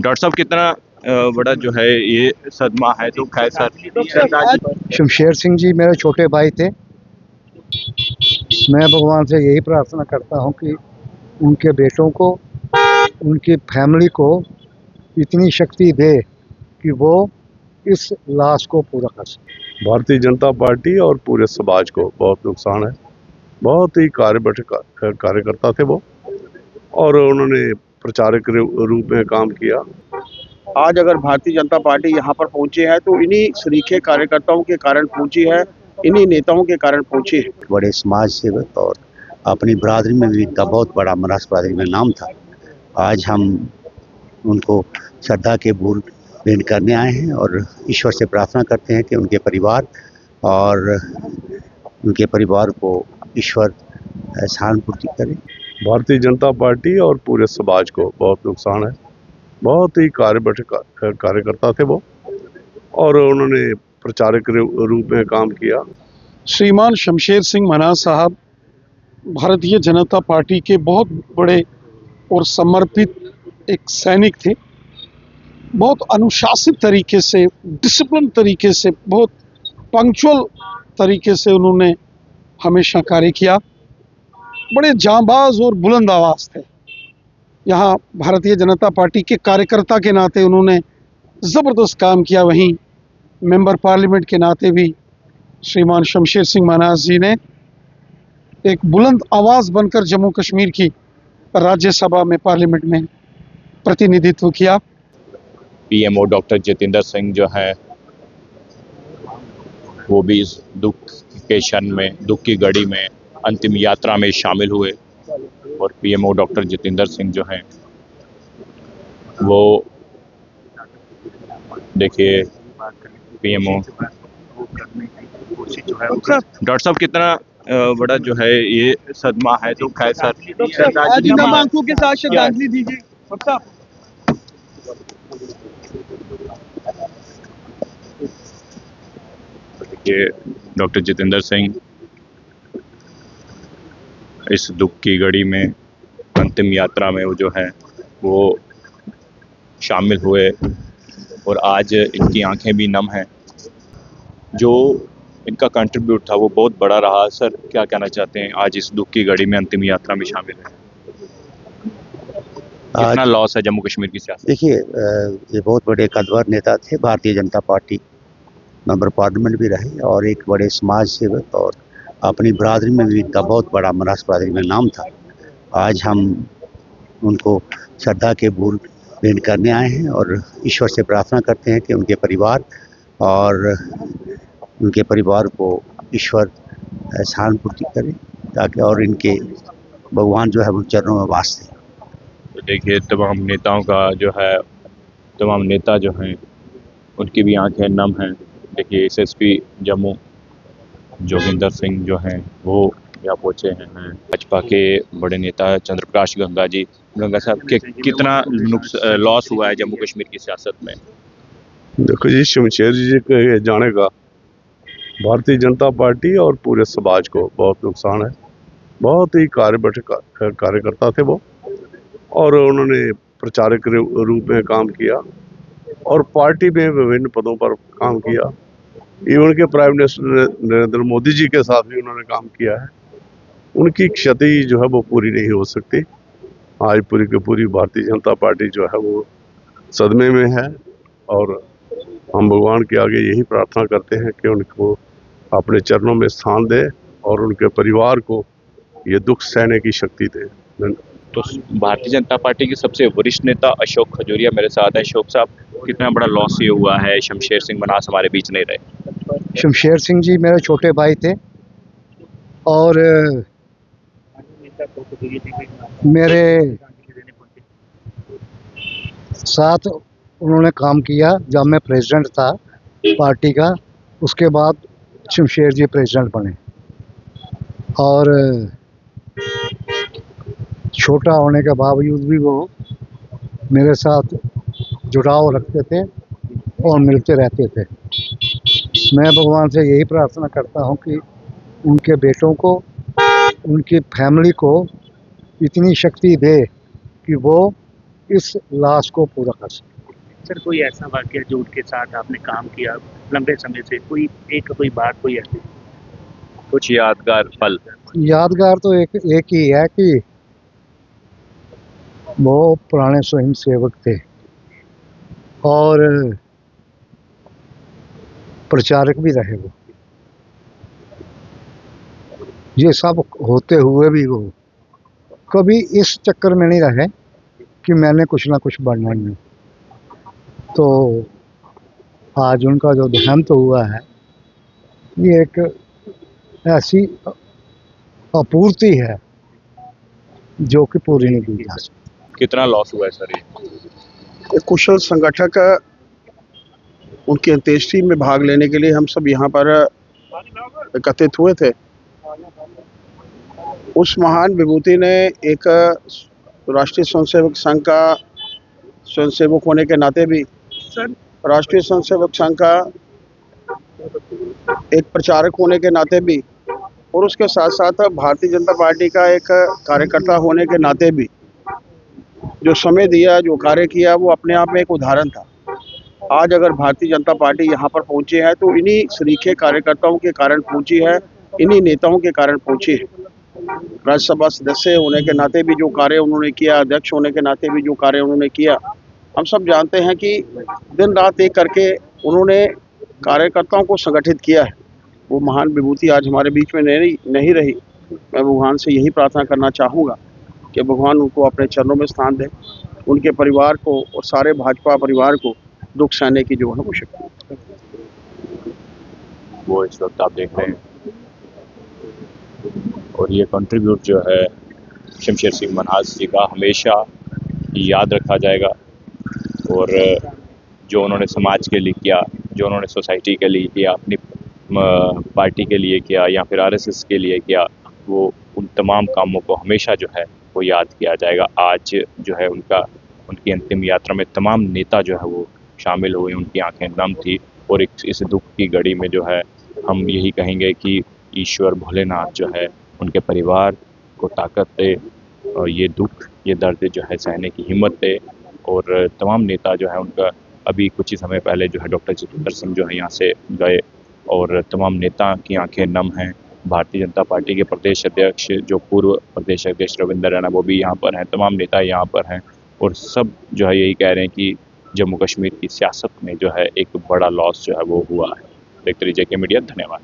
Doctor साहब कितना बड़ा जो है ये सदमा है दुख है सर। शमशेर सिंह जी मेरे छोटे भाई थे। मैं भगवान से यही प्रार्थना करता हूँ कि उनके बेटों को, उनकी फैमिली को इतनी शक्ति दे कि वो इस लाश को पूरा कर सके। भारतीय जनता पार्टी और पूरे समाज को बहुत नुकसान है। बहुत ही कार्यकर्ता थे वो, और उन्होंने प्रचारक रूप में काम किया। आज अगर भारतीय जनता पार्टी यहाँ पर पहुंची है तो इन्हीं सरीखे कार्यकर्ताओं के कारण पहुंची है, इन्हीं नेताओं के कारण पहुंची है। बड़े समाज सेवक और अपनी बरादरी में भी इनका बहुत बड़ा मरास बरादरी में नाम था। आज हम उनको श्रद्धा के फूल भेंट करने आए हैं और ईश्वर से प्रार्थना करते हैं कि उनके परिवार को ईश्वर सहानुभूति करे। भारतीय जनता पार्टी और पूरे समाज को बहुत नुकसान है। बहुत ही कार्यकर्ता थे वो, और उन्होंने प्रचारक रूप में काम किया। श्रीमान शमशेर सिंह मन्हास साहब भारतीय जनता पार्टी के बहुत बड़े और समर्पित एक सैनिक थे। बहुत अनुशासित तरीके से, डिसिप्लिन तरीके से, बहुत पंक्चुअल तरीके से उन्होंने हमेशा कार्य किया। बड़े जांबाज और बुलंद आवाज थे। यहाँ भारतीय जनता पार्टी के कार्यकर्ता के नाते उन्होंने ज़बरदस्त काम किया। वहीं मेंबर पार्लियामेंट के नाते भी श्रीमान शमशेर सिंह मन्हास जी ने एक बुलंद आवाज बनकर जम्मू कश्मीर की राज्यसभा में, पार्लियामेंट में प्रतिनिधित्व किया। पीएमओ डॉक्टर जितेंद्र सिंह जो है वो भी इस दुख के क्षण में, दुख की घड़ी में अंतिम यात्रा में शामिल हुए। और पीएमओ डॉक्टर जितेंद्र सिंह जो हैं वो देखिए पीएमओ डॉक्टर साहब कितना बड़ा जो है ये सदमा है दुख है सर। आंखों के साथ श्रद्धांजलि दीजिए। देखिए डॉक्टर जितेंद्र सिंह इस दुख की घड़ी में, अंतिम यात्रा में वो जो है वो शामिल हुए, और आज इनकी आंखें भी नम हैं। जो इनका कंट्रीब्यूट था वो बहुत बड़ा रहा। सर क्या कहना चाहते हैं, आज इस दुख की घड़ी में अंतिम यात्रा में शामिल है, कितना लॉस है जम्मू कश्मीर की सियासत? देखिए, ये बहुत बड़े कद्वर नेता थे। Bharatiya Janata party member parliament भी रहे और एक बड़े समाज सेवक, और अपनी बरादरी में भी इनका बहुत बड़ा मरास बरादरी में नाम था। आज हम उनको श्रद्धा के फूल भेंट करने आए हैं और ईश्वर से प्रार्थना करते हैं कि उनके परिवार को ईश्वर सहानुभूति करे, ताकि और इनके भगवान जो है वो चरणों में वास दें। तो देखिए तमाम नेताओं का जो है, तमाम नेता जो हैं उनकी भी आंखें नम हैं। देखिए एसएसपी जम्मू जोगिंदर सिंह जो हैं वो यहाँ पहुँचे हैं। भाजपा के बड़े नेता चंद्र प्रकाश गंगा साहब के कितना लॉस हुआ है जम्मू कश्मीर की सियासत में? देखो जी, शमशेर जी के जाने का भारतीय जनता पार्टी और पूरे समाज को बहुत नुकसान है। बहुत ही कार्यकर्ता थे वो, और उन्होंने प्रचारक रूप में काम किया और पार्टी में विभिन्न पदों पर काम किया। इवन के प्राइम मिनिस्टर नरेंद्र मोदी जी के साथ भी उन्होंने काम किया है। उनकी क्षति जो है वो पूरी नहीं हो सकती। आज पूरी की पूरी भारतीय जनता पार्टी जो है वो सदमे में है, और हम भगवान के आगे यही प्रार्थना करते हैं कि उनको अपने चरणों में स्थान दे और उनके परिवार को ये दुख सहने की शक्ति दे। तो भारतीय जनता पार्टी के सबसे वरिष्ठ नेता अशोक खजूरिया मेरे साथ हैं। अशोक साहब, कितना बड़ा लॉस ये हुआ है, शमशेर सिंह मन्हास हमारे बीच नहीं रहे। शमशेर सिंह जी मेरे छोटे भाई थे और मेरे साथ उन्होंने काम किया जब मैं प्रेसिडेंट था पार्टी का। उसके बाद शमशेर जी प्रेसिडेंट बने, और छोटा होने के बावजूद भी वो मेरे साथ जुड़ाव रखते थे और मिलते रहते थे। मैं भगवान से यही प्रार्थना करता हूँ कि उनके बेटों को, उनकी फैमिली को इतनी शक्ति दे कि वो इस लाश को पूरा कर सकें। सर कोई ऐसा वाकया जो उनके साथ आपने काम किया लंबे समय से, कोई बात कोई ऐसी? कुछ यादगार पल। यादगार तो एक ही है कि वो पुराने स्वयं सेवक थे और प्रचारक भी रहे वो। ये सब होते हुए भी वो कभी इस चक्कर में नहीं रहे कि मैंने कुछ ना कुछ बनना ही है। तो आज उनका जो देहांत हुआ है, ये एक ऐसी अपूर्ति है जो कि पूरी नहीं की जा सकती। कितना लॉस हुआ है सर ये? एक कुशल संगठक उनकी अंत्येष्टि में भाग लेने के लिए हम सब यहाँ पर एकत्रित हुए थे। उस महान विभूति ने एक राष्ट्रीय स्वयंसेवक संघ का स्वयंसेवक होने के नाते भी, राष्ट्रीय स्वयंसेवक संघ का एक प्रचारक होने के नाते भी और उसके साथ साथ भारतीय जनता पार्टी का एक कार्यकर्ता होने के नाते भी जो समय दिया, जो कार्य किया, वो अपने आप में एक उदाहरण था। आज अगर भारतीय जनता पार्टी यहाँ पर पहुंची है तो इन्हीं सरीखे कार्यकर्ताओं के कारण पहुंची है, इन्हीं नेताओं के कारण पहुंची है। राज्यसभा सदस्य होने के नाते भी जो कार्य उन्होंने किया, अध्यक्ष होने के नाते भी जो कार्य उन्होंने किया, हम सब जानते हैं कि दिन रात एक करके उन्होंने कार्यकर्ताओं को संगठित किया है। वो महान विभूति आज हमारे बीच में नहीं रही। मैं भगवान से यही प्रार्थना करना चाहूँगा कि भगवान उनको अपने चरणों में स्थान दें, उनके परिवार को और सारे भाजपा परिवार को दुख सहने की जो है वो शक्ति। वो इस वक्त आप देख रहे हैं और ये कंट्रीब्यूट जो है शमशेर सिंह मन्हास जी का हमेशा याद रखा जाएगा। और जो उन्होंने समाज के लिए किया, जो उन्होंने सोसाइटी के लिए किया, अपनी पार्टी के लिए किया या फिर आरएसएस के लिए किया, वो उन तमाम कामों को हमेशा जो है वो याद किया जाएगा। आज जो है उनकी अंतिम यात्रा में तमाम नेता जो है वो शामिल हुए, उनकी आंखें नम थी। और इस दुख की घड़ी में जो है हम यही कहेंगे कि ईश्वर भोलेनाथ जो है उनके परिवार को ताकत दे और ये दुख, ये दर्द जो है सहने की हिम्मत दे। और तमाम नेता जो है उनका अभी कुछ ही समय पहले जो है डॉक्टर जितेंद्र सिंह जो है यहाँ से गए और तमाम नेता की आंखें नम हैं। भारतीय जनता पार्टी के प्रदेश अध्यक्ष, जो पूर्व प्रदेश अध्यक्ष रविंद्र रैना, वो भी यहाँ पर हैं, तमाम नेता यहाँ पर हैं और सब जो है यही कह रहे हैं कि जम्मू कश्मीर की सियासत में जो है एक बड़ा लॉस जो है वो हुआ है। देखते रहिए JK मीडिया। धन्यवाद।